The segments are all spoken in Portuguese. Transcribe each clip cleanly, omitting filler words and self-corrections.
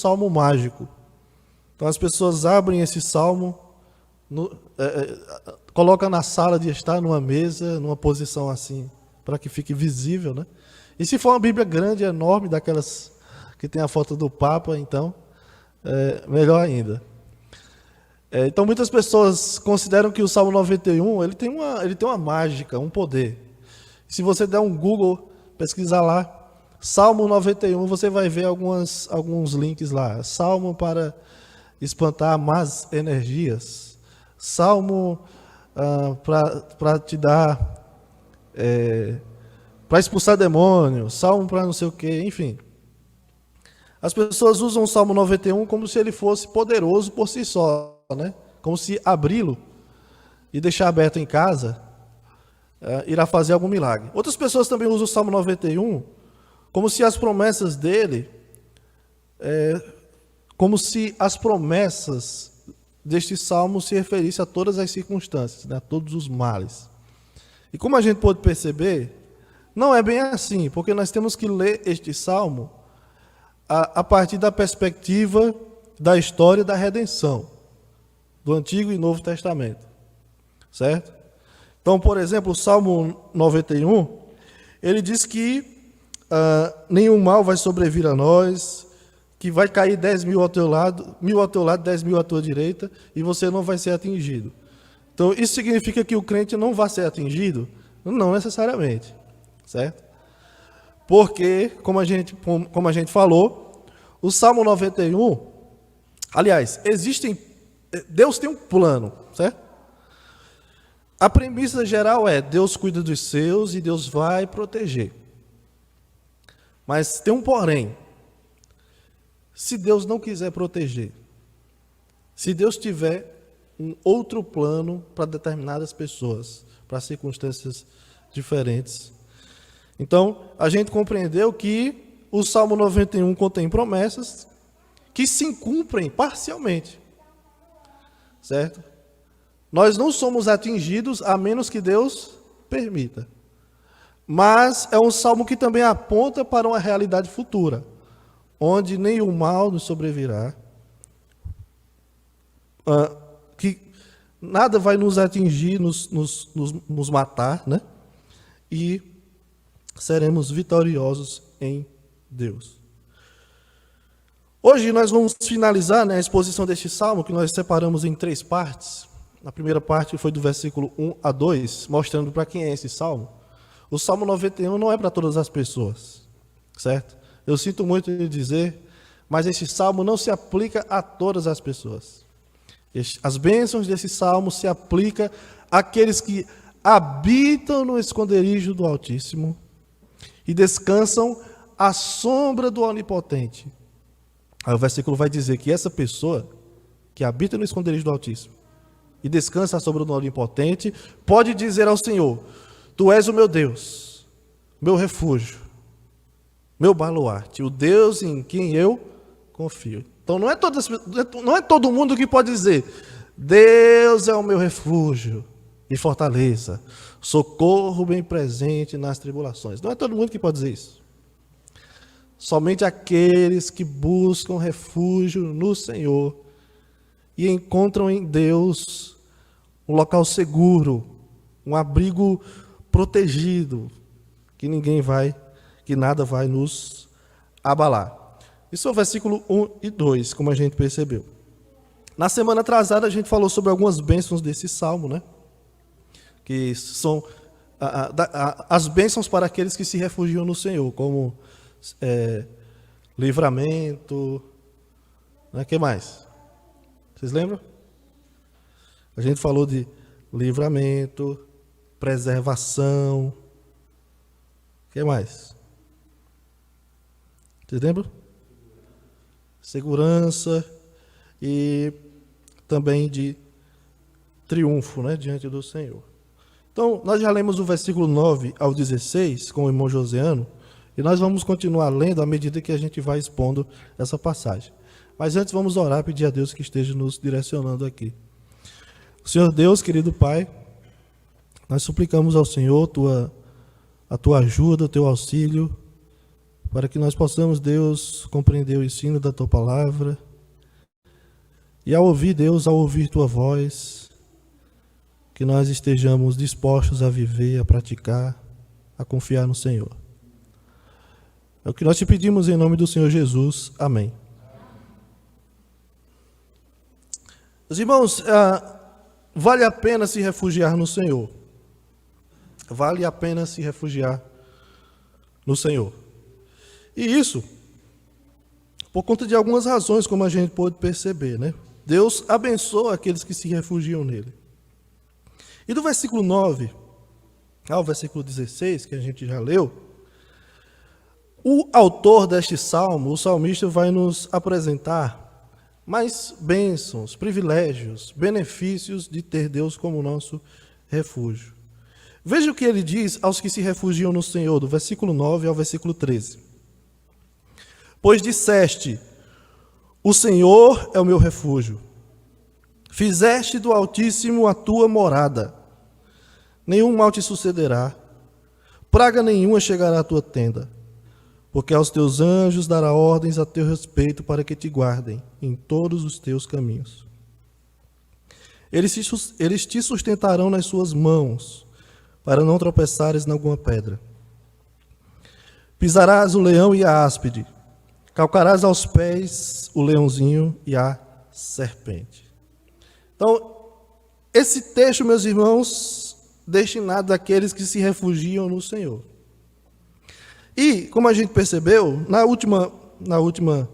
salmo mágico. Então as pessoas abrem esse salmo, colocam na sala de estar, numa mesa, numa posição assim, para que fique visível, né? E se for uma Bíblia grande, enorme, daquelas que tem a foto do Papa, então, melhor ainda. Então muitas pessoas consideram que o Salmo 91, ele tem uma mágica, um poder. Se você der um Google, pesquisar lá, Salmo 91, você vai ver alguns links lá. Salmo para espantar más energias. Salmo para te dar... para expulsar demônios. Salmo para não sei o quê, enfim. As pessoas usam o Salmo 91 como se ele fosse poderoso por si só, né? Como se abri-lo e deixar aberto em casa irá fazer algum milagre. Outras pessoas também usam o Salmo 91 como se as promessas dele, como se as promessas deste salmo se referissem a todas as circunstâncias, né? A todos os males. E como a gente pode perceber, não é bem assim, porque nós temos que ler este salmo a partir da perspectiva da história da redenção, do Antigo e Novo Testamento, certo? Então, por exemplo, o Salmo 91, ele diz que nenhum mal vai sobrevir a nós, que vai cair 10.000 ao teu lado, 1.000 ao teu lado, 10.000 à tua direita, e você não vai ser atingido. Então, isso significa que o crente não vai ser atingido? Não necessariamente, certo? Porque, como a gente falou, o Salmo 91, aliás, Deus tem um plano, certo? A premissa geral é, Deus cuida dos seus e Deus vai proteger. Mas tem um porém. Se Deus não quiser proteger, se Deus tiver um outro plano para determinadas pessoas, para circunstâncias diferentes. Então, a gente compreendeu que o Salmo 91 contém promessas que se cumprem parcialmente, certo? Nós não somos atingidos a menos que Deus permita. Mas é um salmo que também aponta para uma realidade futura, onde nenhum mal nos sobrevirá, que nada vai nos atingir, nos matar, né? E seremos vitoriosos em Deus. Hoje nós vamos finalizar, né, a exposição deste salmo, que nós separamos em 3 partes. A primeira parte foi do versículo 1 a 2, mostrando para quem é esse salmo. O Salmo 91 não é para todas as pessoas, certo? Eu sinto muito de dizer, mas esse salmo não se aplica a todas as pessoas. As bênçãos desse salmo se aplicam àqueles que habitam no esconderijo do Altíssimo e descansam à sombra do Onipotente. Aí o versículo vai dizer que essa pessoa que habita no esconderijo do Altíssimo e descansa à sombra do Onipotente pode dizer ao Senhor: Tu és o meu Deus, meu refúgio, meu baluarte, o Deus em quem eu confio. Então não é todo mundo que pode dizer: Deus é o meu refúgio e fortaleza, socorro bem presente nas tribulações. Não é todo mundo que pode dizer isso. Somente aqueles que buscam refúgio no Senhor e encontram em Deus um local seguro, um abrigo protegido, que nada vai nos abalar. Isso é o versículo 1 e 2, como a gente percebeu. Na semana atrasada a gente falou sobre algumas bênçãos desse salmo, né? Que são as bênçãos para aqueles que se refugiam no Senhor, como livramento, né? Que mais? Vocês lembram? A gente falou de livramento, preservação. O que mais? Vocês lembram? Segurança e também de triunfo, né, diante do Senhor. Então, nós já lemos o versículo 9 ao 16 com o irmão Joseano, e nós vamos continuar lendo à medida que a gente vai expondo essa passagem. Mas antes vamos orar e pedir a Deus que esteja nos direcionando aqui. Senhor Deus, querido Pai, nós suplicamos ao Senhor a tua ajuda, o teu auxílio, para que nós possamos, Deus, compreender o ensino da Tua Palavra. E ao ouvir, Deus, ao ouvir Tua voz, que nós estejamos dispostos a viver, a praticar, a confiar no Senhor. É o que nós te pedimos em nome do Senhor Jesus. Amém. Meus irmãos, vale a pena se refugiar no Senhor. Vale a pena se refugiar no Senhor. E isso, por conta de algumas razões, como a gente pôde perceber, né? Deus abençoa aqueles que se refugiam nele. E do versículo 9 ao versículo 16, que a gente já leu, o autor deste salmo, o salmista, vai nos apresentar mais bênçãos, privilégios, benefícios de ter Deus como nosso refúgio. Veja o que ele diz aos que se refugiam no Senhor, do versículo 9 ao versículo 13. Pois disseste, o Senhor é o meu refúgio. Fizeste do Altíssimo a tua morada. Nenhum mal te sucederá, praga nenhuma chegará à tua tenda. Porque aos teus anjos dará ordens a teu respeito para que te guardem em todos os teus caminhos. Eles te sustentarão nas suas mãos, para não tropeçares em alguma pedra. Pisarás o leão e a áspide, calcarás aos pés o leãozinho e a serpente. Então, esse texto, meus irmãos, destinado àqueles que se refugiam no Senhor. E, como a gente percebeu, na última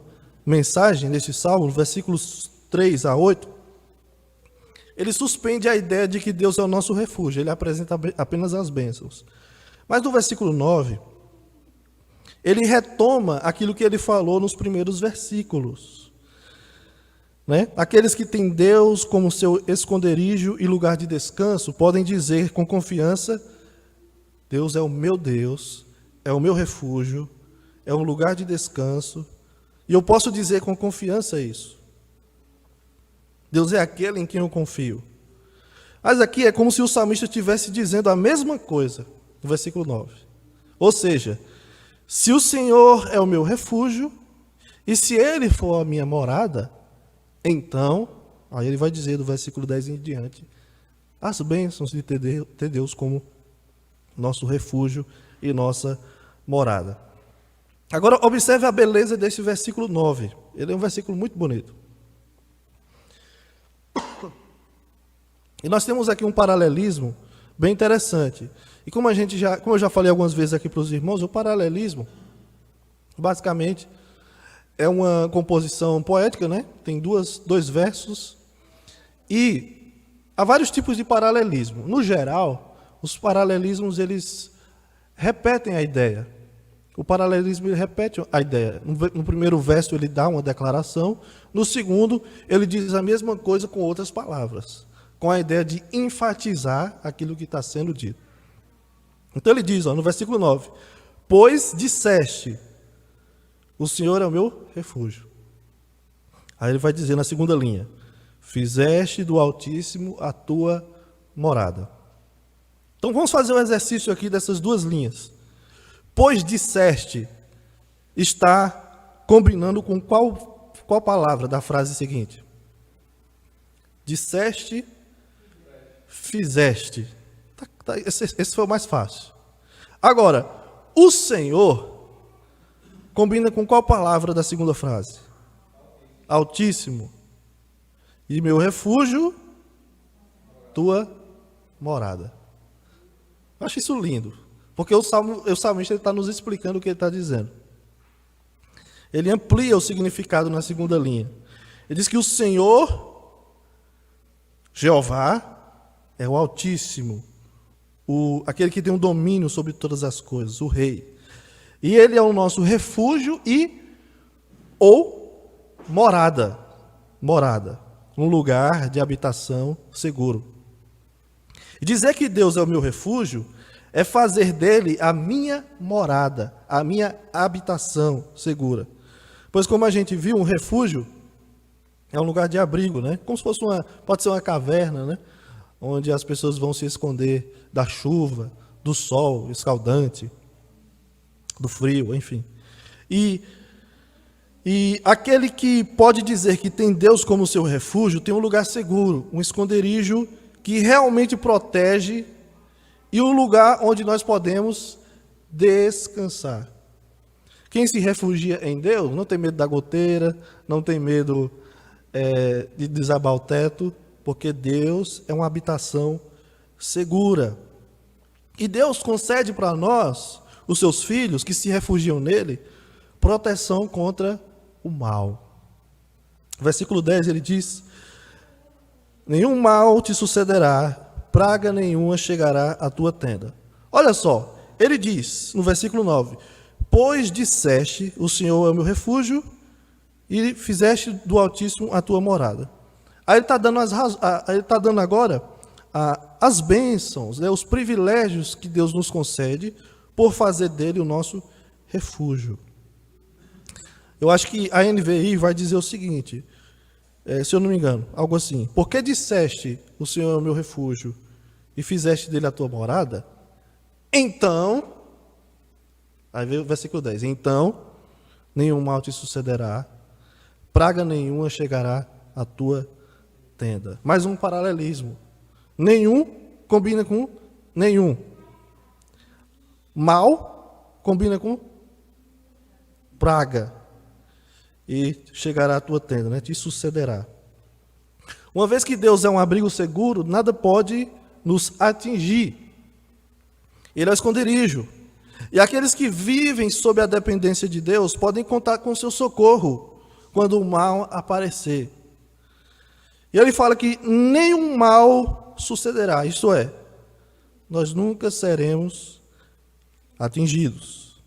mensagem deste salmo, versículos 3 a 8, ele suspende a ideia de que Deus é o nosso refúgio, ele apresenta apenas as bênçãos. Mas no versículo 9, ele retoma aquilo que ele falou nos primeiros versículos. Né? Aqueles que têm Deus como seu esconderijo e lugar de descanso podem dizer com confiança, Deus é o meu Deus, é o meu refúgio, é um lugar de descanso, e eu posso dizer com confiança isso. Deus é aquele em quem eu confio. Mas aqui é como se o salmista estivesse dizendo a mesma coisa, no versículo 9. Ou seja, se o Senhor é o meu refúgio, e se Ele for a minha morada, então, aí ele vai dizer do versículo 10 em diante, as bênçãos de ter Deus como nosso refúgio e nossa morada. Agora, observe a beleza desse versículo 9. Ele é um versículo muito bonito. E nós temos aqui um paralelismo bem interessante. E como eu já falei algumas vezes aqui para os irmãos, o paralelismo, basicamente, é uma composição poética, né? Tem dois versos. E há vários tipos de paralelismo. No geral, os paralelismos, eles repetem a ideia. O paralelismo ele repete a ideia. No primeiro verso ele dá uma declaração, no segundo ele diz a mesma coisa com outras palavras, com a ideia de enfatizar aquilo que está sendo dito. Então ele diz, no versículo 9, pois disseste, o Senhor é o meu refúgio. Aí ele vai dizer na segunda linha, fizeste do Altíssimo a tua morada. Então vamos fazer um exercício aqui dessas duas linhas. Pois disseste, está combinando com qual palavra da frase seguinte? Disseste, fizeste. Esse foi o mais fácil. Agora, o Senhor combina com qual palavra da segunda frase? Altíssimo. E meu refúgio, tua morada. Eu acho isso lindo. Porque o salmista está nos explicando o que ele está dizendo. Ele amplia o significado na segunda linha. Ele diz que o Senhor, Jeová, é o Altíssimo, aquele que tem um domínio sobre todas as coisas, o Rei. E Ele é o nosso refúgio ou morada. Morada. Um lugar de habitação seguro. E dizer que Deus é o meu refúgio é fazer dele a minha morada, a minha habitação segura. Pois como a gente viu, um refúgio é um lugar de abrigo, né? Como se fosse pode ser uma caverna, né? Onde as pessoas vão se esconder da chuva, do sol escaldante, do frio, enfim. E, e aquele que pode dizer que tem Deus como seu refúgio, tem um lugar seguro, um esconderijo que realmente protege e um lugar onde nós podemos descansar. Quem se refugia em Deus não tem medo da goteira, não tem medo de desabar o teto, porque Deus é uma habitação segura. E Deus concede para nós, os seus filhos que se refugiam nele, proteção contra o mal. Versículo 10 ele diz: nenhum mal te sucederá, praga nenhuma chegará à tua tenda. Olha só, ele diz no versículo 9: pois disseste, o Senhor é o meu refúgio, e fizeste do Altíssimo a tua morada. Aí ele está dando agora as bênçãos, né, os privilégios que Deus nos concede por fazer dele o nosso refúgio. Eu acho que a NVI vai dizer o seguinte, se eu não me engano, algo assim: porque disseste, o Senhor é o meu refúgio, e fizeste dele a tua morada, então, aí veio o versículo 10, então, nenhum mal te sucederá, praga nenhuma chegará à tua tenda. Mais um paralelismo. Nenhum combina com nenhum. Mal combina com praga. E chegará à tua tenda, né? Te sucederá. Uma vez que Deus é um abrigo seguro, nada pode nos atingir. Ele é o esconderijo. E aqueles que vivem sob a dependência de Deus podem contar com seu socorro quando o mal aparecer. E ele fala que nenhum mal sucederá, isto é, nós nunca seremos atingidos.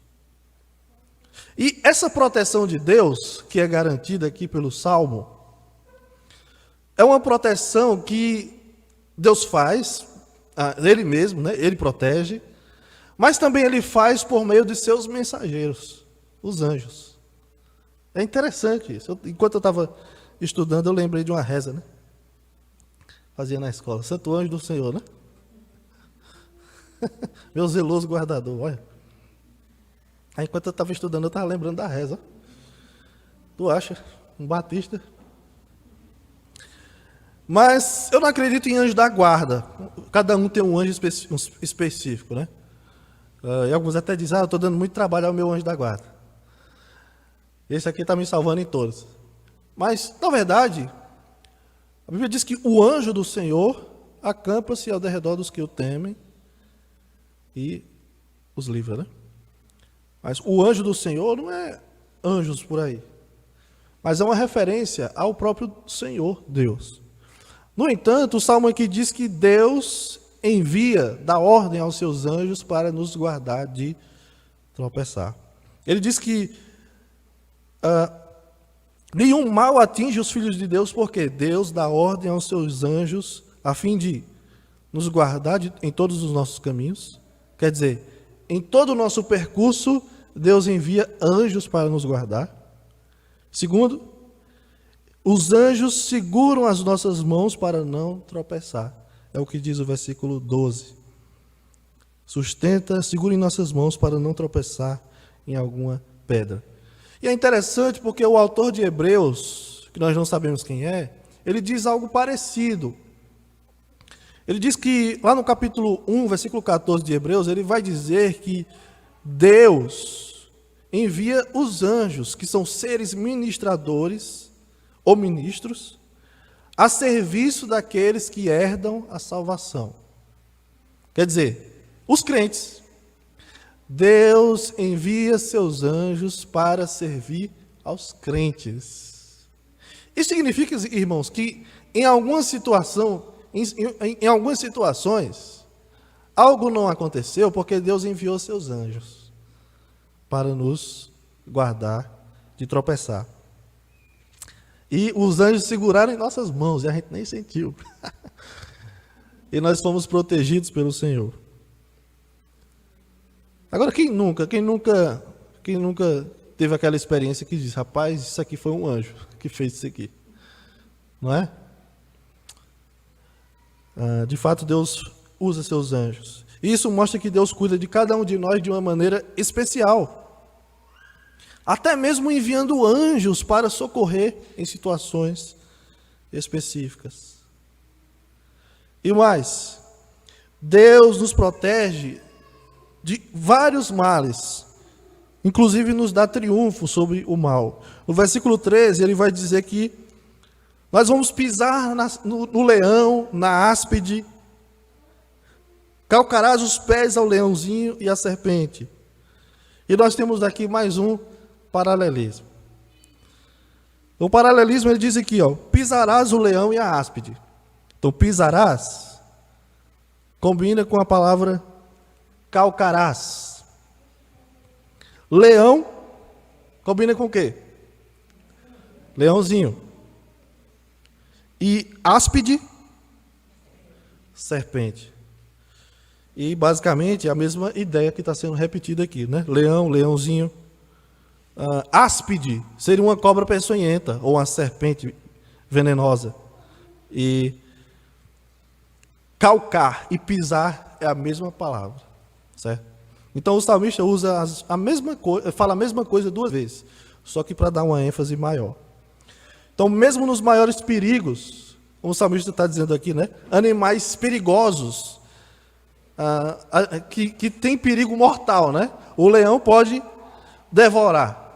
E essa proteção de Deus, que é garantida aqui pelo Salmo, é uma proteção que Deus faz, Ele mesmo, né? Ele protege, mas também Ele faz por meio de seus mensageiros, os anjos. É interessante isso. Enquanto eu estava estudando, eu lembrei de uma reza, né? Fazia na escola: Santo Anjo do Senhor, né? Meu zeloso guardador, olha. Aí, enquanto eu estava estudando, eu estava lembrando da reza. Tu acha? Um batista. Mas eu não acredito em anjo da guarda. Cada um tem um anjo específico, né? E alguns até dizem: eu estou dando muito trabalho ao meu anjo da guarda. Esse aqui está me salvando em todos. Mas, na verdade, a Bíblia diz que o anjo do Senhor acampa-se ao derredor dos que o temem e os livra, né? Mas o anjo do Senhor não é anjos por aí, mas é uma referência ao próprio Senhor Deus. No entanto, o Salmo aqui diz que Deus envia, dá ordem aos seus anjos para nos guardar de tropeçar. Ele diz que nenhum mal atinge os filhos de Deus, porque Deus dá ordem aos seus anjos a fim de nos guardar em todos os nossos caminhos. Quer dizer, em todo o nosso percurso, Deus envia anjos para nos guardar. Segundo, os anjos seguram as nossas mãos para não tropeçar. É o que diz o versículo 12. Sustenta, segura em nossas mãos para não tropeçar em alguma pedra. E é interessante porque o autor de Hebreus, que nós não sabemos quem é, ele diz algo parecido. Ele diz que, lá no capítulo 1, versículo 14 de Hebreus, ele vai dizer que Deus envia os anjos, que são seres ministradores, ou ministros, a serviço daqueles que herdam a salvação. Quer dizer, os crentes. Deus envia seus anjos para servir aos crentes. Isso significa, irmãos, que em algumas situações, algo não aconteceu porque Deus enviou seus anjos para nos guardar de tropeçar. E os anjos seguraram em nossas mãos, e a gente nem sentiu. E nós fomos protegidos pelo Senhor. Agora, quem nunca teve aquela experiência que diz: rapaz, isso aqui foi um anjo que fez isso aqui, não é? De fato, Deus usa seus anjos. E isso mostra que Deus cuida de cada um de nós de uma maneira especial. até mesmo enviando anjos para socorrer em situações específicas. E mais, Deus nos protege de vários males, inclusive nos dá triunfo sobre o mal. No versículo 13, ele vai dizer que nós vamos pisar no leão, na áspide, calcarás os pés ao leãozinho e à serpente. E nós temos aqui mais um paralelismo. O paralelismo ele diz aqui, ó, pisarás o leão e a áspide. Então, pisarás combina com a palavra calcarás. Leão combina com o quê? Leãozinho. E áspide, serpente. E basicamente é a mesma ideia que está sendo repetida aqui, né? Leão, leãozinho. Áspide seria uma cobra peçonhenta ou uma serpente venenosa. E calcar e pisar é a mesma palavra, certo? Então o salmista usa a mesma coisa, fala a mesma coisa duas vezes, só que para dar uma ênfase maior. Então, mesmo nos maiores perigos, como o salmista está dizendo aqui, né? Animais perigosos, que tem perigo mortal, né? O leão pode devorar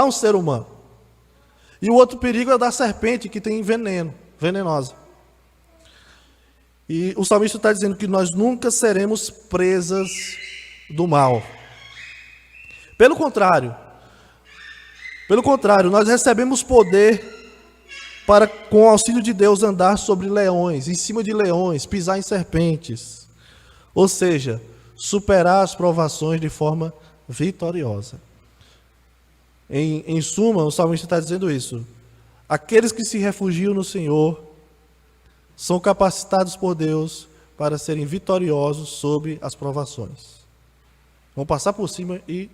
um ser humano. E o outro perigo é da serpente, que tem veneno, venenosa. E o salmista está dizendo que nós nunca seremos presas do mal. Pelo contrário, nós recebemos poder para, com o auxílio de Deus, andar sobre leões, em cima de leões, pisar em serpentes. Ou seja, superar as provações de forma vitoriosa. Em suma, o salmista está dizendo isso. Aqueles que se refugiam no Senhor são capacitados por Deus para serem vitoriosos sobre as provações. Vão passar por cima e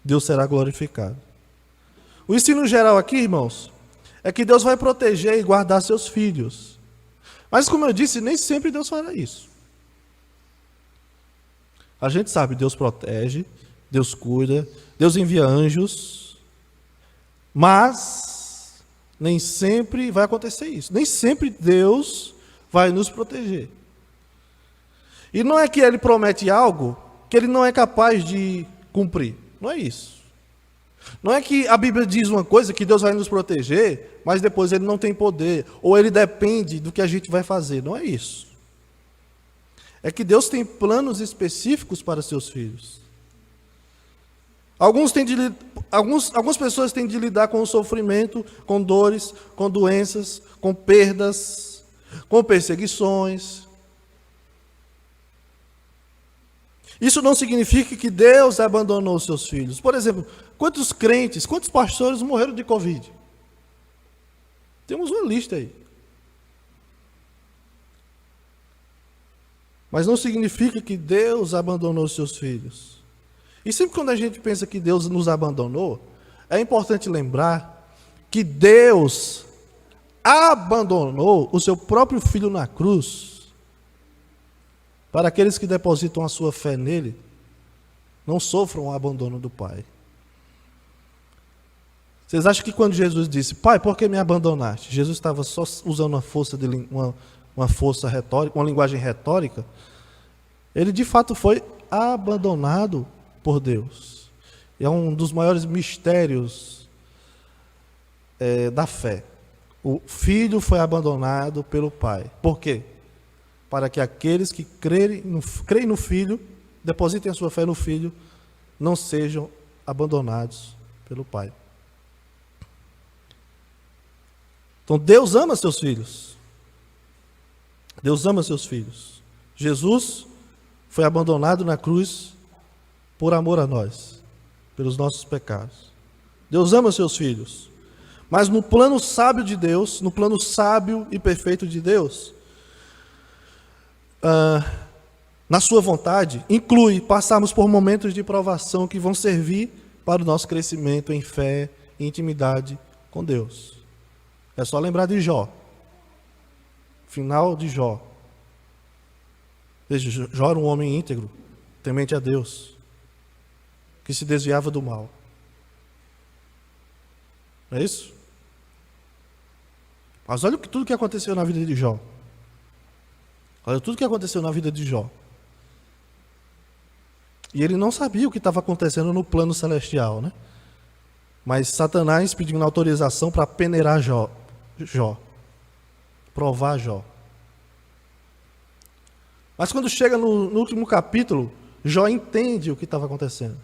Deus será glorificado. O ensino geral aqui, irmãos, é que Deus vai proteger e guardar seus filhos. Mas, como eu disse, nem sempre Deus fará isso. A gente sabe, Deus protege, Deus cuida, Deus envia anjos, mas nem sempre vai acontecer isso. Nem sempre Deus vai nos proteger. E não é que Ele promete algo que Ele não é capaz de cumprir. Não é isso. Não é que a Bíblia diz uma coisa que Deus vai nos proteger, mas depois Ele não tem poder, ou Ele depende do que a gente vai fazer. Não é isso. É que Deus tem planos específicos para seus filhos. Algumas pessoas têm de lidar com o sofrimento, com dores, com doenças, com perdas, com perseguições. Isso não significa que Deus abandonou os seus filhos. Por exemplo, quantos crentes, quantos pastores morreram de Covid? Temos uma lista aí. Mas não significa que Deus abandonou os seus filhos. E sempre quando a gente pensa que Deus nos abandonou, é importante lembrar que Deus abandonou o seu próprio Filho na cruz para aqueles que depositam a sua fé nele não sofram o abandono do Pai. Vocês acham que quando Jesus disse, Pai, por que me abandonaste? Jesus estava só usando uma força retórica, uma linguagem retórica? Ele de fato foi abandonado por Deus. É um dos maiores mistérios da fé. O Filho foi abandonado pelo Pai. Por quê? Para que aqueles que creem no Filho, depositem a sua fé no Filho, não sejam abandonados pelo Pai. Então Deus ama seus filhos. Deus ama seus filhos. Jesus foi abandonado na cruz por amor a nós, pelos nossos pecados. Deus ama seus filhos. Mas no plano sábio de Deus, no plano sábio e perfeito de Deus, na sua vontade, inclui passarmos por momentos de provação que vão servir para o nosso crescimento em fé e intimidade com Deus. É só lembrar de Jó. Final de Jó. Veja, Jó era um homem íntegro, temente a Deus. que se desviava do mal. Não é isso? Mas olha tudo que aconteceu na vida de Jó. Olha tudo que aconteceu na vida de Jó. E ele não sabia o que estava acontecendo no plano celestial, né? Mas Satanás pedindo autorização para peneirar Jó. Provar Jó. Mas quando chega no último capítulo, Jó entende o que estava acontecendo.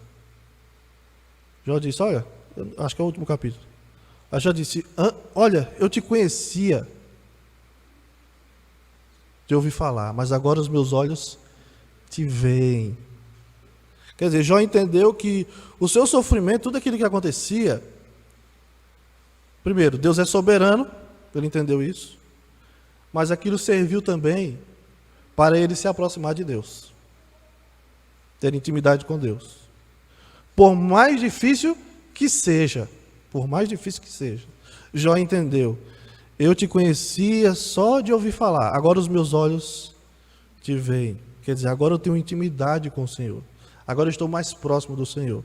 Jó disse, olha, acho que é o último capítulo. Aí Jó disse, olha, eu te conhecia de ouvir falar, mas agora os meus olhos te veem. Quer dizer, Jó entendeu que o seu sofrimento, tudo aquilo que acontecia, primeiro, Deus é soberano, ele entendeu isso, mas aquilo serviu também para ele se aproximar de Deus, ter intimidade com Deus. Por mais difícil que seja, Jó entendeu, eu te conhecia só de ouvir falar, agora os meus olhos te veem. Quer dizer, agora eu tenho intimidade com o Senhor. Agora eu estou mais próximo do Senhor.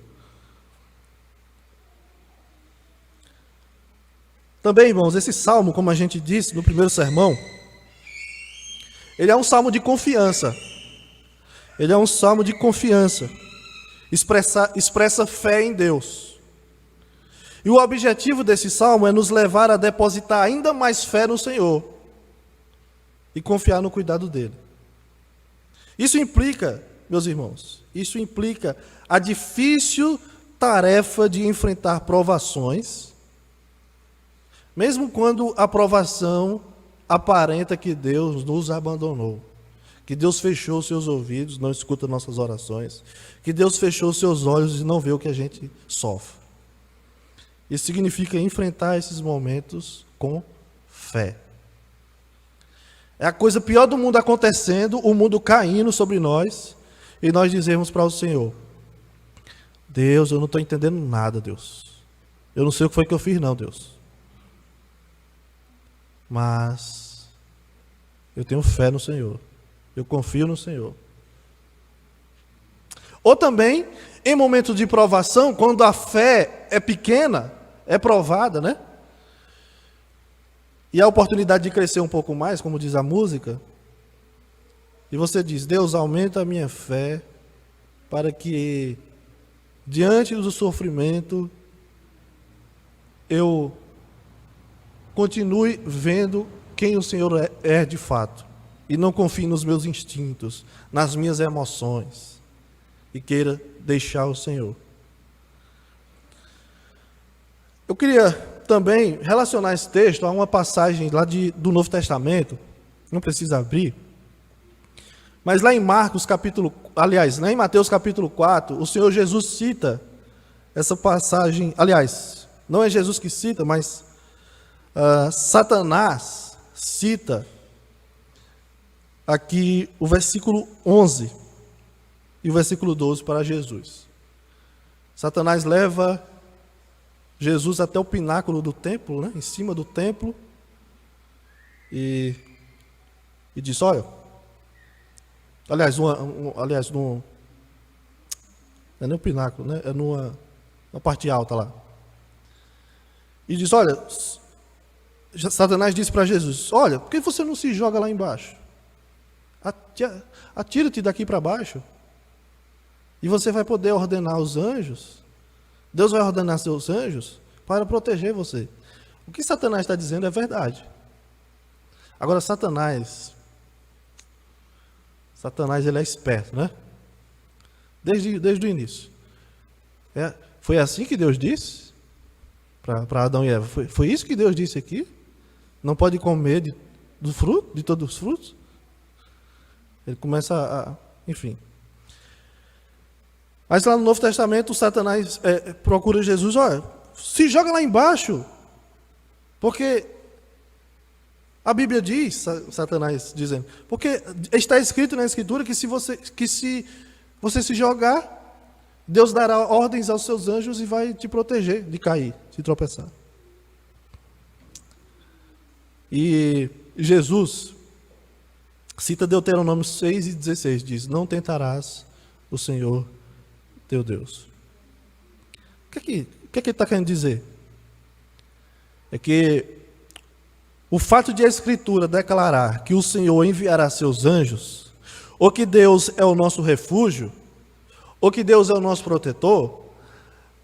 Também, irmãos, esse salmo, como a gente disse no primeiro sermão, ele é um salmo de confiança. Ele é um salmo de confiança. Expressa fé em Deus. E o objetivo desse salmo é nos levar a depositar ainda mais fé no Senhor e confiar no cuidado dele. Isso implica, meus irmãos, a difícil tarefa de enfrentar provações, mesmo quando a provação aparenta que Deus nos abandonou, que Deus fechou seus ouvidos, não escuta nossas orações, que Deus fechou seus olhos e não vê o que a gente sofre. Isso significa enfrentar esses momentos com fé. É a coisa pior do mundo acontecendo, o mundo caindo sobre nós, e nós dizemos para o Senhor, Deus, eu não estou entendendo nada, Deus. Eu não sei o que foi que eu fiz, não, Deus. Mas eu tenho fé no Senhor. Eu confio no Senhor. Ou também, em momentos de provação, quando a fé é pequena, é provada, né? E a oportunidade de crescer um pouco mais, como diz a música, e você diz, Deus, aumenta a minha fé para que, diante do sofrimento, eu continue vendo quem o Senhor é de fato, e não confie nos meus instintos, nas minhas emoções, e queira deixar o Senhor. Eu queria também relacionar esse texto a uma passagem lá do Novo Testamento, não precisa abrir, mas lá em Mateus capítulo 4, o Senhor Jesus cita essa passagem, aliás, não é Jesus que cita, mas Satanás cita aqui o versículo 11 e o versículo 12 para Jesus. Satanás leva Jesus até o pináculo do templo, né, em cima do templo, e diz, olha, aliás, não é nem o pináculo, né, é na parte alta lá. E diz, olha, Satanás disse para Jesus, olha, por que você não se joga lá embaixo? Atira-te daqui para baixo, e você vai poder ordenar os anjos, Deus vai ordenar seus anjos para proteger você. O que Satanás está dizendo é verdade. Agora, Satanás ele é esperto, né? Desde o início. Foi assim que Deus disse para Adão e Eva. Foi isso que Deus disse aqui? Não pode comer do fruto, de todos os frutos? Ele começa enfim. Mas lá no Novo Testamento, o Satanás procura Jesus, olha, se joga lá embaixo, porque a Bíblia diz, Satanás dizendo, porque está escrito na Escritura que se você se jogar, Deus dará ordens aos seus anjos e vai te proteger de cair, de tropeçar. E Jesus cita Deuteronômio 6:16, diz, não tentarás o Senhor teu Deus. que ele está querendo dizer? É que o fato de a Escritura declarar que o Senhor enviará seus anjos, ou que Deus é o nosso refúgio, ou que Deus é o nosso protetor,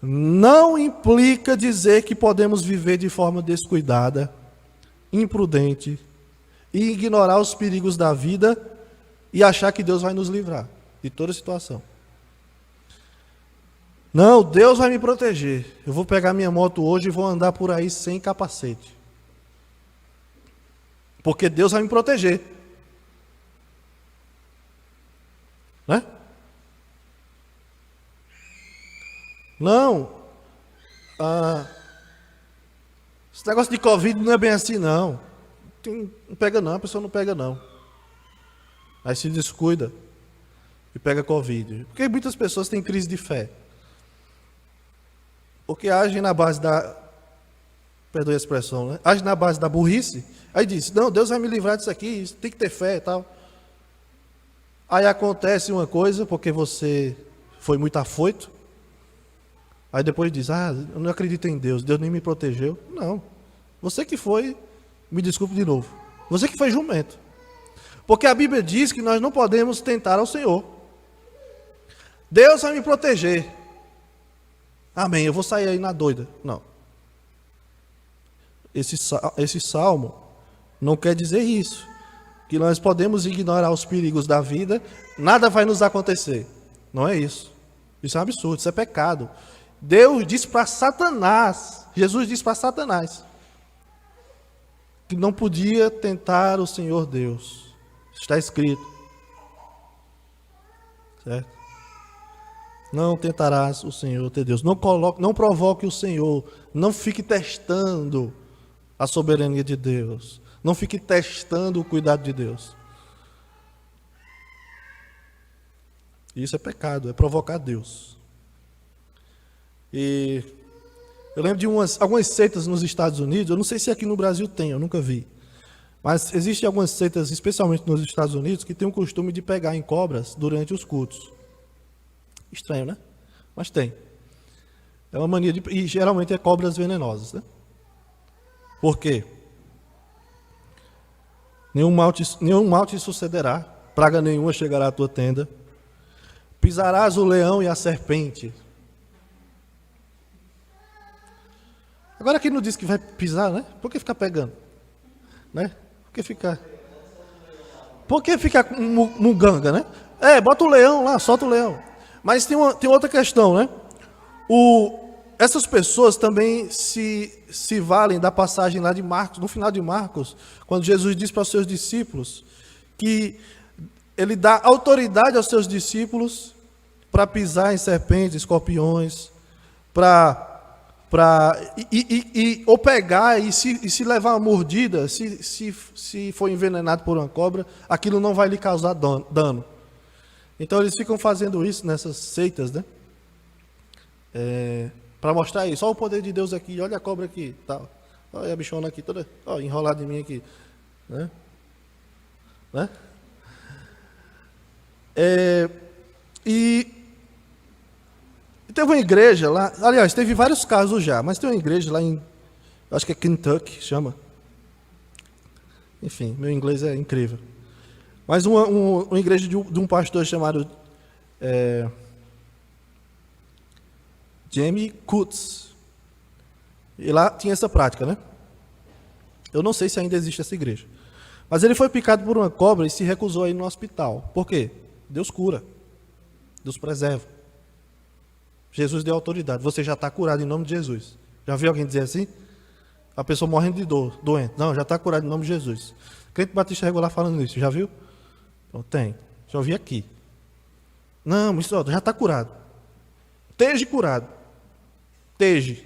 não implica dizer que podemos viver de forma descuidada, imprudente, e ignorar os perigos da vida e achar que Deus vai nos livrar de toda situação. Não, Deus vai me proteger. Eu vou pegar minha moto hoje e vou andar por aí sem capacete. Porque Deus vai me proteger. Né? Não. Esse negócio de Covid não é bem assim, não. Não pega não, a pessoa não pega não. Aí se descuida e pega Covid. Porque muitas pessoas têm crise de fé. Porque agem na base da... Perdoe a expressão, né? Agem na base da burrice. Aí diz, não, Deus vai me livrar disso aqui, tem que ter fé e tal. Aí acontece uma coisa, porque você foi muito afoito. Aí depois diz, eu não acredito em Deus, Deus nem me protegeu. Não, você que foi, me desculpe de novo, você que foi jumento. Porque a Bíblia diz que nós não podemos tentar ao Senhor. Deus vai me proteger. Amém, eu vou sair aí na doida. Não. Esse salmo não quer dizer isso. Que nós podemos ignorar os perigos da vida, nada vai nos acontecer. Não é isso. Isso é um absurdo, isso é pecado. Deus disse para Satanás, Jesus disse para Satanás, que não podia tentar o Senhor Deus. Está escrito. Certo? Não tentarás o Senhor teu Deus. Não provoque o Senhor. Não fique testando a soberania de Deus. Não fique testando o cuidado de Deus. Isso é pecado, é provocar Deus. E eu lembro de algumas seitas nos Estados Unidos, eu não sei se aqui no Brasil tem, eu nunca vi. Mas existem algumas seitas, especialmente nos Estados Unidos, que têm o costume de pegar em cobras durante os cultos. Estranho, né? Mas tem. É uma mania de... E geralmente é cobras venenosas, né? Por quê? Nenhum mal te sucederá, praga nenhuma chegará à tua tenda. Pisarás o leão e a serpente. Agora aqui não diz que vai pisar, né? Por que ficar pegando? Né? Por que ficar muganga, né? Bota o leão lá, solta o leão. Mas tem outra questão, né? Essas pessoas também se valem da passagem lá de Marcos, no final de Marcos, quando Jesus diz para os seus discípulos que ele dá autoridade aos seus discípulos para pisar em serpentes, escorpiões, ou pegar e se levar uma mordida, se for envenenado por uma cobra, aquilo não vai lhe causar dano. Então eles ficam fazendo isso nessas seitas, né? Para mostrar isso, olha o poder de Deus aqui, olha a cobra aqui, tal. Olha a bichona aqui, toda enrolada em mim aqui, né? E teve uma igreja lá, aliás, teve vários casos já, mas tem uma igreja lá em, acho que é Kentucky, chama. Enfim, meu inglês é incrível. Mas uma igreja de um pastor chamado Jamie Kutz. E lá tinha essa prática, né? Eu não sei se ainda existe essa igreja. Mas ele foi picado por uma cobra e se recusou a ir no hospital. Por quê? Deus cura. Deus preserva. Jesus deu autoridade. Você já está curado em nome de Jesus. Já viu alguém dizer assim? A pessoa morrendo de dor, doente. Não, já está curado em nome de Jesus. Crente batista regular falando isso. Já viu? Então, tem. Já ouvi aqui. Não, isso já está curado. Esteja curado. Esteja.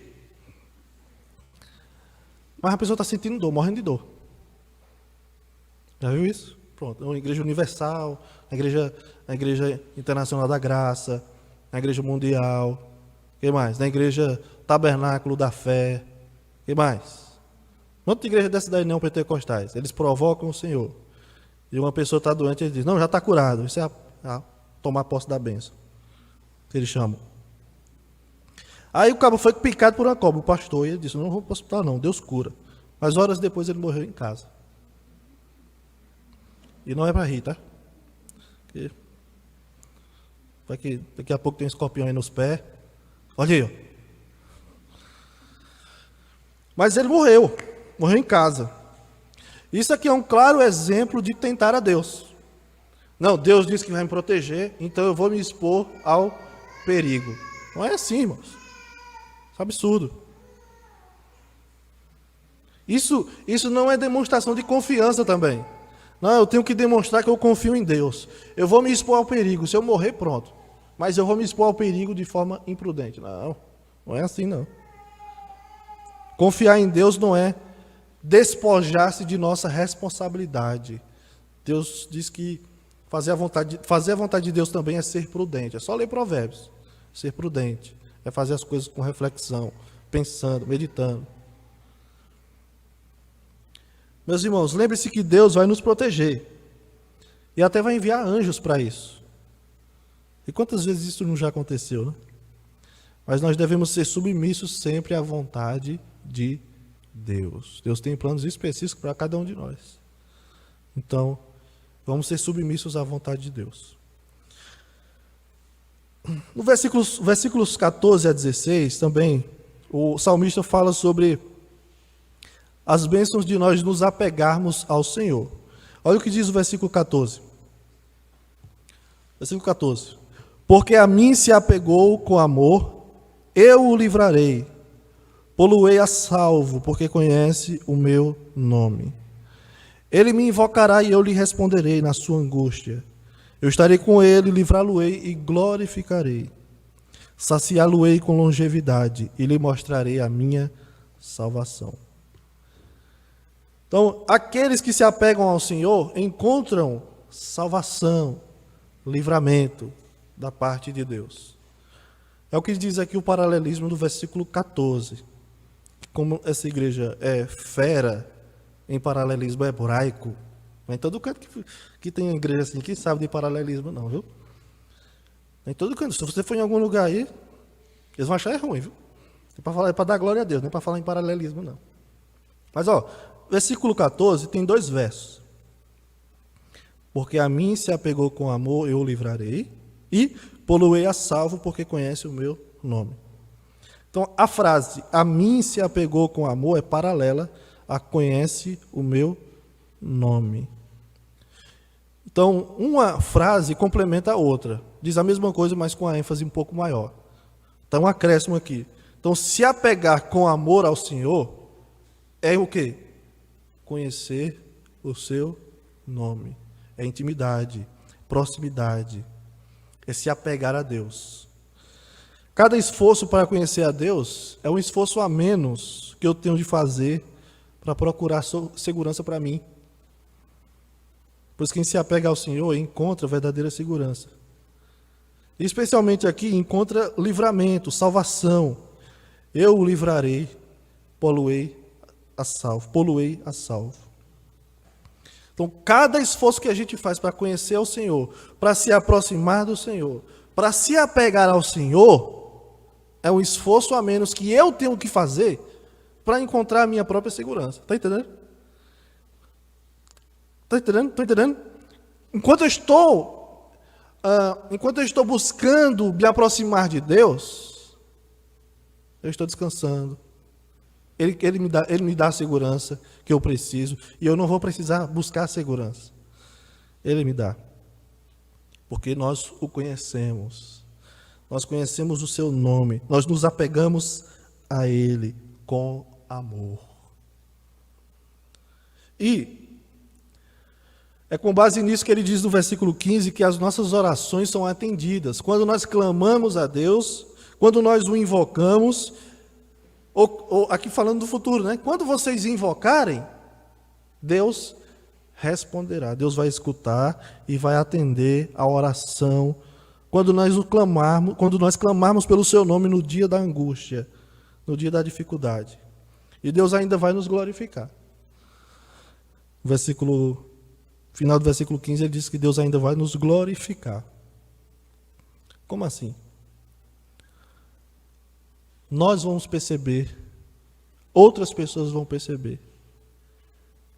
Mas a pessoa está sentindo dor, morrendo de dor. Já viu isso? Pronto. É uma igreja universal, a igreja internacional da graça, na igreja mundial. O que mais? Na igreja tabernáculo da fé. O que mais? Quantas igrejas dessa daí não pentecostais? Eles provocam o Senhor. E uma pessoa está doente e ele diz, não, já está curado. Isso é tomar posse da bênção. Que eles chamam. Aí o cabo foi picado por uma cobra, o pastor, e ele disse, não vou para o hospital não, Deus cura. Mas horas depois ele morreu em casa. E não é para rir, tá? Porque vai que daqui a pouco tem um escorpião aí nos pés. Olha aí, ó. Mas ele morreu em casa. Isso aqui é um claro exemplo de tentar a Deus. Não, Deus disse que vai me proteger, então eu vou me expor ao perigo. Não é assim, irmãos. Isso é absurdo. Isso não é demonstração de confiança também. Não, eu tenho que demonstrar que eu confio em Deus. Eu vou me expor ao perigo. Se eu morrer, pronto. Mas eu vou me expor ao perigo de forma imprudente. Não, não é assim não. Confiar em Deus não é despojar-se de nossa responsabilidade. Deus diz que fazer a vontade de Deus também é ser prudente. É só ler Provérbios. Ser prudente é fazer as coisas com reflexão, pensando, meditando. Meus irmãos, lembre-se que Deus vai nos proteger. E até vai enviar anjos para isso. E quantas vezes isso não já aconteceu, né? Mas nós devemos ser submissos sempre à vontade de Deus. Deus tem planos específicos para cada um de nós. Então, vamos ser submissos à vontade de Deus. No versículos 14 a 16, também, o salmista fala sobre as bênçãos de nós nos apegarmos ao Senhor. Olha o que diz o versículo 14. Versículo 14. Porque a mim se apegou com amor, eu o livrarei. Poluei a salvo, porque conhece o meu nome. Ele me invocará e eu lhe responderei na sua angústia. Eu estarei com ele, livrá-lo-ei e glorificarei. Saciá-lo-ei com longevidade e lhe mostrarei a minha salvação. Então, aqueles que se apegam ao Senhor encontram salvação, livramento da parte de Deus. É o que diz aqui o paralelismo do versículo 14. Como essa igreja é fera em paralelismo hebraico, não é em todo canto que tem igreja assim que sabe de paralelismo não, viu? Não é em todo canto. Se você for em algum lugar aí, eles vão achar ruim, viu? É para dar glória a Deus, não é para falar em paralelismo não. Mas ó, versículo 14 tem 2 versos. Porque a mim se apegou com amor, eu o livrarei, e poluei a salvo, porque conhece o meu nome. Então, a frase, a mim se apegou com amor, é paralela a conhece o meu nome. Então, uma frase complementa a outra. Diz a mesma coisa, mas com a ênfase um pouco maior. Então, um acréscimo aqui. Então, se apegar com amor ao Senhor, é o quê? Conhecer o seu nome. É intimidade, proximidade. É se apegar a Deus. Cada esforço para conhecer a Deus é um esforço a menos que eu tenho de fazer para procurar segurança para mim. Pois quem se apega ao Senhor encontra verdadeira segurança. E especialmente aqui encontra livramento, salvação. Eu o livrarei, poluei a salvo. Então, cada esforço que a gente faz para conhecer o Senhor, para se aproximar do Senhor, para se apegar ao Senhor, é um esforço a menos que eu tenho que fazer para encontrar a minha própria segurança. Está entendendo? Está entendendo? Está entendendo? Enquanto eu estou buscando me aproximar de Deus, eu estou descansando. Ele me dá a segurança que eu preciso, e eu não vou precisar buscar a segurança. Ele me dá. Porque nós o conhecemos. Nós conhecemos o seu nome. Nós nos apegamos a ele com amor. E é com base nisso que ele diz no versículo 15 que as nossas orações são atendidas. Quando nós clamamos a Deus, quando nós o invocamos, ou aqui falando do futuro, né? Quando vocês invocarem, Deus responderá. Deus vai escutar e vai atender a oração. Quando nós clamarmos pelo seu nome no dia da angústia, no dia da dificuldade. E Deus ainda vai nos glorificar. Final do versículo 15, ele diz que Deus ainda vai nos glorificar. Como assim? nós vamos perceber, outras pessoas vão perceber,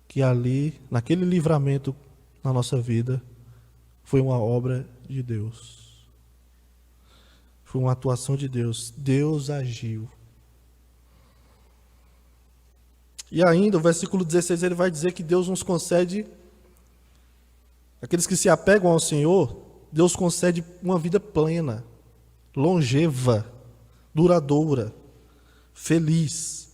que ali, naquele livramento na nossa vida, foi uma obra de Deus. Foi uma atuação de Deus. Deus agiu. E ainda, o versículo 16, ele vai dizer que Deus nos concede, aqueles que se apegam ao Senhor, Deus concede uma vida plena, longeva, duradoura, feliz.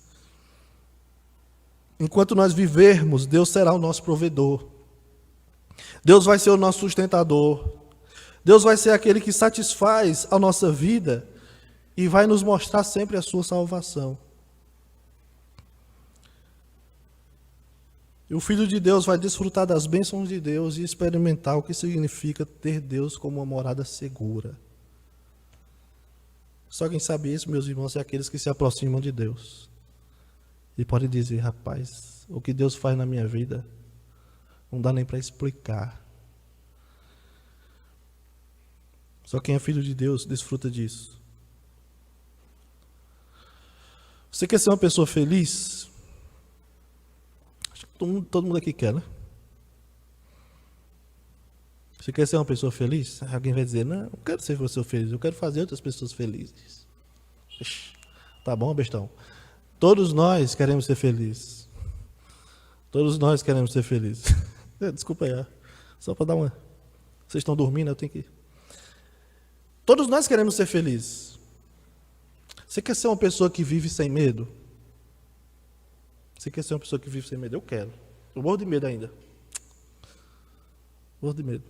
Enquanto nós vivermos, Deus será o nosso provedor. Deus vai ser o nosso sustentador. Deus vai ser aquele que satisfaz a nossa vida e vai nos mostrar sempre a sua salvação. E o Filho de Deus vai desfrutar das bênçãos de Deus e experimentar o que significa ter Deus como uma morada segura. Só quem sabe isso, meus irmãos, é aqueles que se aproximam de Deus. E pode dizer, rapaz, o que Deus faz na minha vida não dá nem para explicar. Só quem é filho de Deus desfruta disso. Você quer ser uma pessoa feliz? Acho que todo mundo aqui quer, né? Você quer ser uma pessoa feliz? Alguém vai dizer, não quero ser uma pessoa feliz, eu quero fazer outras pessoas felizes. Tá bom, bestão? Todos nós queremos ser felizes. Todos nós queremos ser felizes. Desculpa aí, só para dar uma... Vocês estão dormindo, eu tenho que... Todos nós queremos ser felizes. Você quer ser uma pessoa que vive sem medo? Você quer ser uma pessoa que vive sem medo? Eu quero. Eu morro de medo ainda. Morro de medo.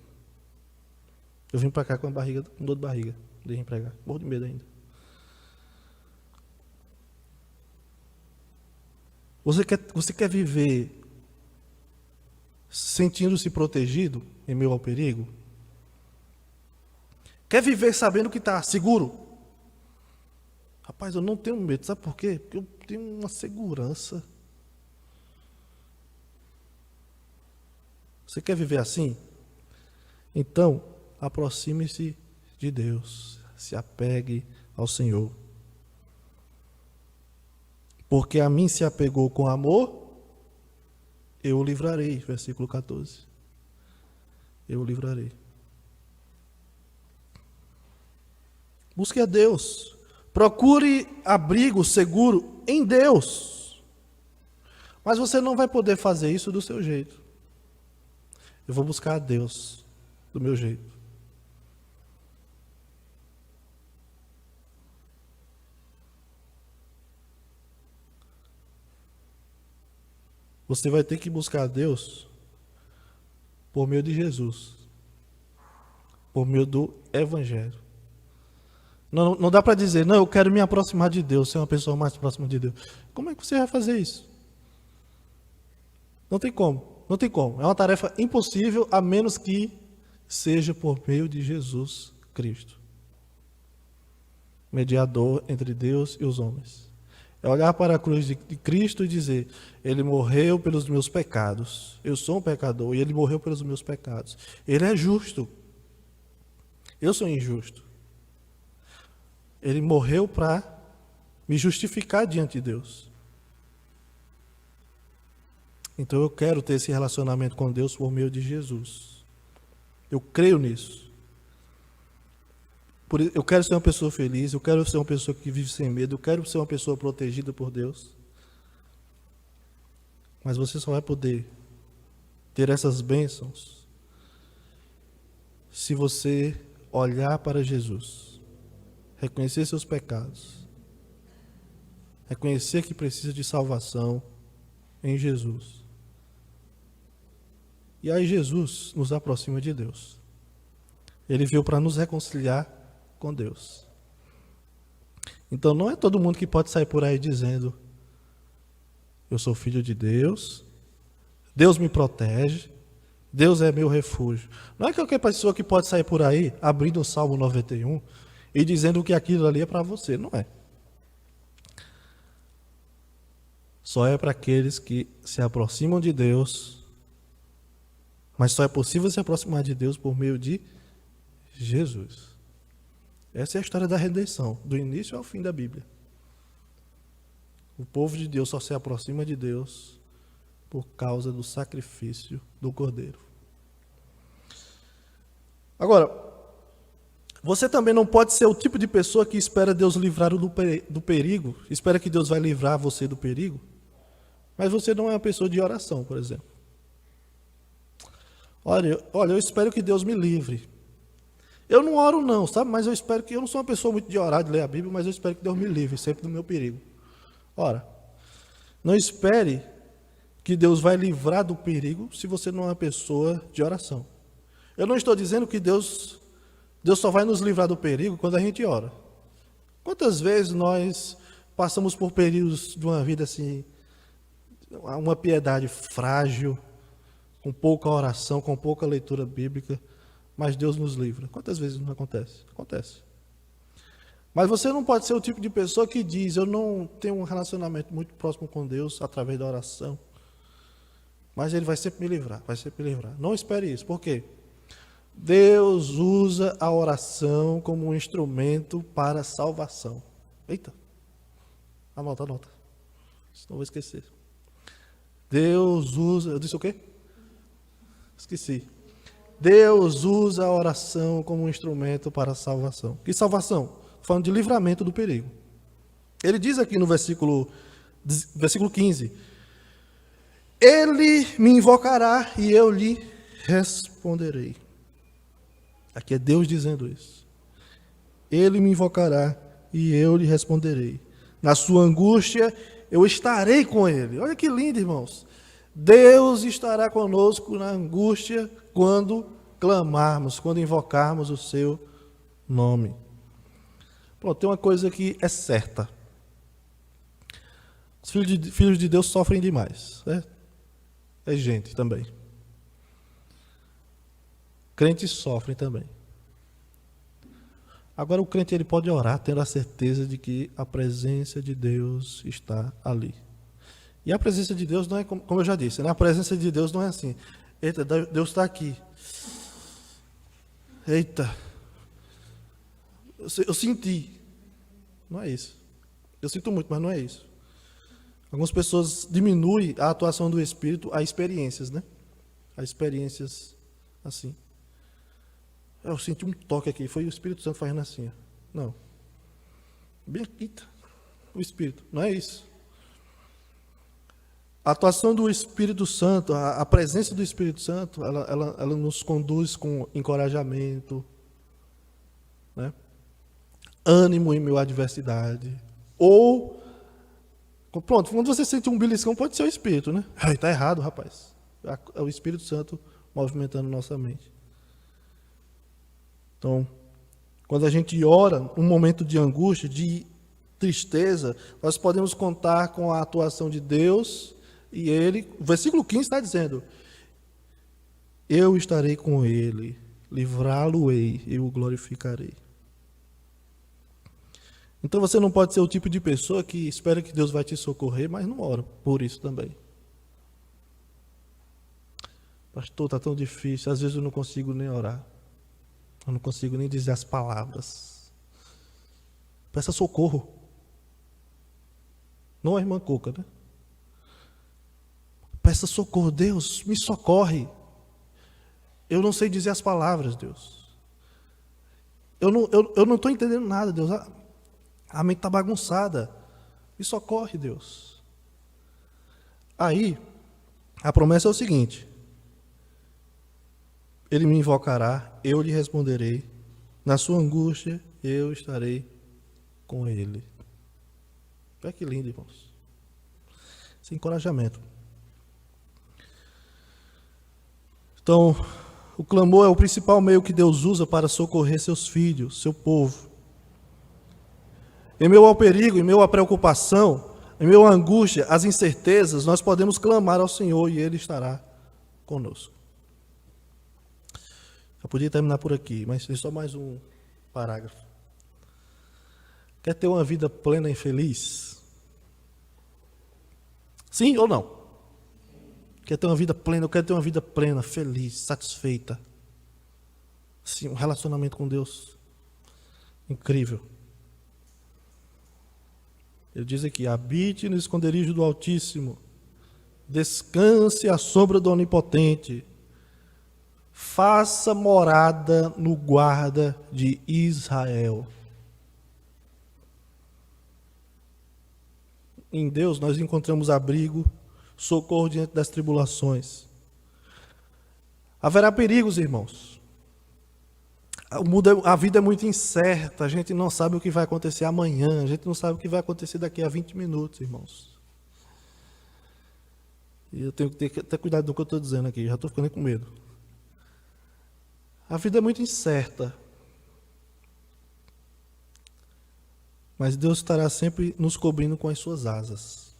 Eu vim para cá com dor de barriga. De vir pregar. Morro de medo ainda. Você quer viver sentindo-se protegido em meio ao perigo? Quer viver sabendo que está seguro? Rapaz, eu não tenho medo. Sabe por quê? Porque eu tenho uma segurança. Você quer viver assim? Então, aproxime-se de Deus. Se apegue ao Senhor. Porque a mim se apegou com amor, eu o livrarei. Versículo 14. Eu o livrarei. Busque a Deus. Procure abrigo seguro em Deus. Mas você não vai poder fazer isso do seu jeito. Eu vou buscar a Deus do meu jeito. Você vai ter que buscar a Deus por meio de Jesus. Por meio do Evangelho. Não dá para dizer, não, eu quero me aproximar de Deus, ser uma pessoa mais próxima de Deus. Como é que você vai fazer isso? Não tem como, não tem como. É uma tarefa impossível, a menos que seja por meio de Jesus Cristo. Mediador entre Deus e os homens. É olhar para a cruz de Cristo e dizer, Ele morreu pelos meus pecados. Eu sou um pecador e Ele morreu pelos meus pecados. Ele é justo. Eu sou injusto. Ele morreu para me justificar diante de Deus. Então eu quero ter esse relacionamento com Deus por meio de Jesus. Eu creio nisso. Eu quero ser uma pessoa feliz, eu quero ser uma pessoa que vive sem medo, eu quero ser uma pessoa protegida por Deus. Mas você só vai poder ter essas bênçãos se você olhar para Jesus. Reconhecer seus pecados. Reconhecer que precisa de salvação em Jesus. E aí Jesus nos aproxima de Deus. Ele veio para nos reconciliar com Deus. Então não é todo mundo que pode sair por aí dizendo, eu sou filho de Deus, Deus me protege, Deus é meu refúgio. Não é qualquer pessoa que pode sair por aí abrindo o Salmo 91 e dizendo que aquilo ali é para você. Não é. Só é para aqueles que se aproximam de Deus, mas só é possível se aproximar de Deus por meio de Jesus. Essa é a história da redenção, do início ao fim da Bíblia. O povo de Deus só se aproxima de Deus por causa do sacrifício do Cordeiro. Agora, você também não pode ser o tipo de pessoa que espera Deus livrar do perigo, espera que Deus vai livrar você do perigo, mas você não é uma pessoa de oração, por exemplo. Olha, eu espero que Deus me livre. Eu não oro não, sabe? Mas eu espero que... Eu não sou uma pessoa muito de orar, de ler a Bíblia, mas eu espero que Deus me livre sempre do meu perigo. Ora, não espere que Deus vai livrar do perigo se você não é uma pessoa de oração. Eu não estou dizendo que Deus só vai nos livrar do perigo quando a gente ora. Quantas vezes nós passamos por períodos de uma vida assim, uma piedade frágil, com pouca oração, com pouca leitura bíblica, mas Deus nos livra. Quantas vezes não acontece? Acontece. Mas você não pode ser o tipo de pessoa que diz: eu não tenho um relacionamento muito próximo com Deus através da oração, mas Ele vai sempre me livrar, vai sempre me livrar. Não espere isso. Por quê? Deus usa a oração como um instrumento para a salvação. Eita, anota. Senão vou esquecer. Deus usa... Eu disse o quê? Esqueci. Deus usa a oração como um instrumento para a salvação. Que salvação? Falando de livramento do perigo. Ele diz aqui no versículo 15: Ele me invocará e eu lhe responderei. Aqui é Deus dizendo isso. Ele me invocará e eu lhe responderei. Na sua angústia eu estarei com ele. Olha que lindo, irmãos. Deus estará conosco na angústia quando clamarmos, quando invocarmos o seu nome. Pronto, tem uma coisa que é certa. Os filhos de Deus sofrem demais. É gente também. Crentes sofrem também. Agora o crente ele pode orar tendo a certeza de que a presença de Deus está ali. E a presença de Deus não é, como eu já disse, né? A presença de Deus não é assim: eita, Deus está aqui. Eita, eu senti. Não é isso. Eu sinto muito, mas não é isso. Algumas pessoas diminuem a atuação do Espírito a experiências, né? A experiências assim. Eu senti um toque aqui, foi o Espírito Santo fazendo assim. Não. Bem aqui, o Espírito, não é isso. A atuação do Espírito Santo, a presença do Espírito Santo, ela nos conduz com encorajamento, né? Ânimo em meio à adversidade. Ou, pronto, quando você sente um beliscão, pode ser o Espírito, né? Está errado, rapaz. É o Espírito Santo movimentando nossa mente. Então, quando a gente ora, um momento de angústia, de tristeza, nós podemos contar com a atuação de Deus e Ele. O versículo 15 está dizendo: eu estarei com Ele, livrá-lo-ei, eu o glorificarei. Então você não pode ser o tipo de pessoa que espera que Deus vai te socorrer, mas não ora por isso também. Pastor, está tão difícil, às vezes eu não consigo nem orar. Eu não consigo nem dizer as palavras. Peça socorro. Não a irmã Coca, né? Peça socorro. Deus, me socorre. Eu não sei dizer as palavras, Deus. Eu não estou entendendo nada, Deus. A mente está bagunçada. Me socorre, Deus. Aí, a promessa é o seguinte: Ele me invocará, eu lhe responderei. Na sua angústia, eu estarei com Ele. Olha que lindo, irmãos. Esse encorajamento. Então, o clamor é o principal meio que Deus usa para socorrer seus filhos, seu povo. Em meio ao perigo, em meio à preocupação, em meio à angústia, às incertezas, nós podemos clamar ao Senhor e Ele estará conosco. Eu podia terminar por aqui, mas tem só mais um parágrafo. Quer ter uma vida plena e feliz? Sim ou não? Quer ter uma vida plena? Eu quero ter uma vida plena, feliz, satisfeita. Sim, um relacionamento com Deus incrível. Ele diz aqui: habite no esconderijo do Altíssimo, descanse à sombra do Onipotente, faça morada no guarda de Israel. Em Deus nós encontramos abrigo, socorro diante das tribulações. Haverá perigos, irmãos. A vida é muito incerta, a gente não sabe o que vai acontecer amanhã, a gente não sabe o que vai acontecer daqui a 20 minutos, irmãos. E eu tenho que ter até cuidado do que eu estou dizendo aqui, já estou ficando com medo. A vida é muito incerta. Mas Deus estará sempre nos cobrindo com as suas asas.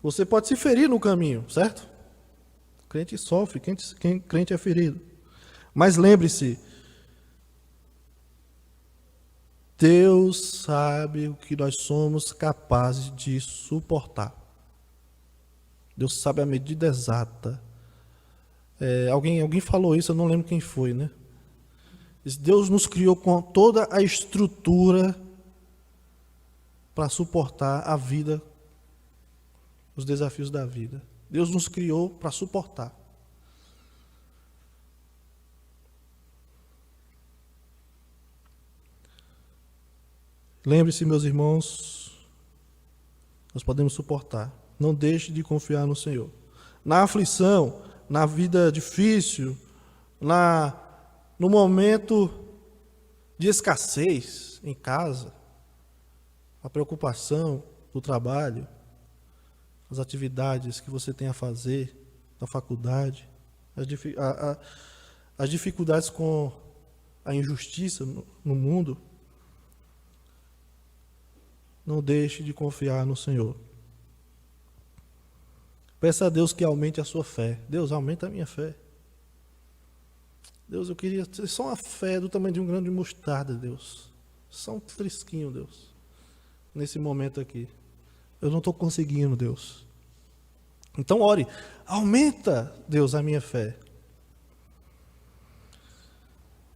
Você pode se ferir no caminho, certo? O crente sofre, crente é ferido. Mas lembre-se, Deus sabe o que nós somos capazes de suportar. Deus sabe a medida exata. Alguém falou isso, eu não lembro quem foi, né? Deus nos criou com toda a estrutura para suportar a vida, os desafios da vida. Deus nos criou para suportar. Lembre-se, meus irmãos, nós podemos suportar. Não deixe de confiar no Senhor. Na aflição, na vida difícil, no momento de escassez em casa, a preocupação do trabalho, as atividades que você tem a fazer na faculdade, as dificuldades com a injustiça no mundo, não deixe de confiar no Senhor. Peça a Deus que aumente a sua fé. Deus, aumenta a minha fé. Deus, eu queria ter só uma fé do tamanho de um grão de mostarda, Deus. Só um trisquinho, Deus. Nesse momento aqui. Eu não estou conseguindo, Deus. Então ore. Aumenta, Deus, a minha fé.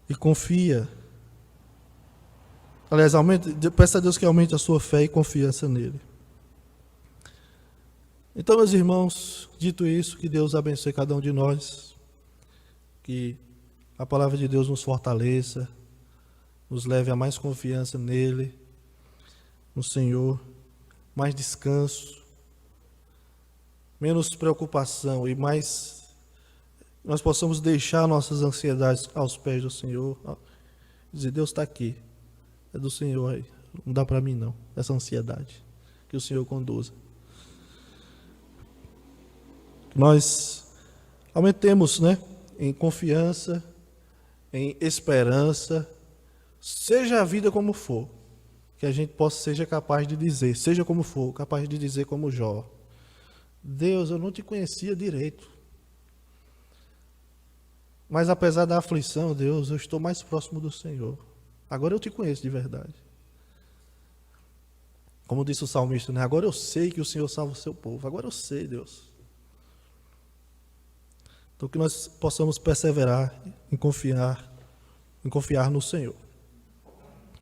E confia. Aliás, peça a Deus que aumente a sua fé e confiança nele. Então, meus irmãos, dito isso, que Deus abençoe cada um de nós. Que a palavra de Deus nos fortaleça, nos leve a mais confiança nele, no Senhor, mais descanso, menos preocupação e mais nós possamos deixar nossas ansiedades aos pés do Senhor. Dizer, Deus está aqui, é do Senhor aí, não dá para mim não, essa ansiedade, que o Senhor conduza. Nós aumentemos, em confiança, em esperança, seja a vida como for, que a gente seja capaz de dizer, seja como for, capaz de dizer como Jó: Deus, eu não te conhecia direito, mas apesar da aflição, Deus, eu estou mais próximo do Senhor, agora eu te conheço de verdade. Como disse o salmista, agora eu sei que o Senhor salva o seu povo, agora eu sei, Deus. Então que nós possamos perseverar em confiar no Senhor.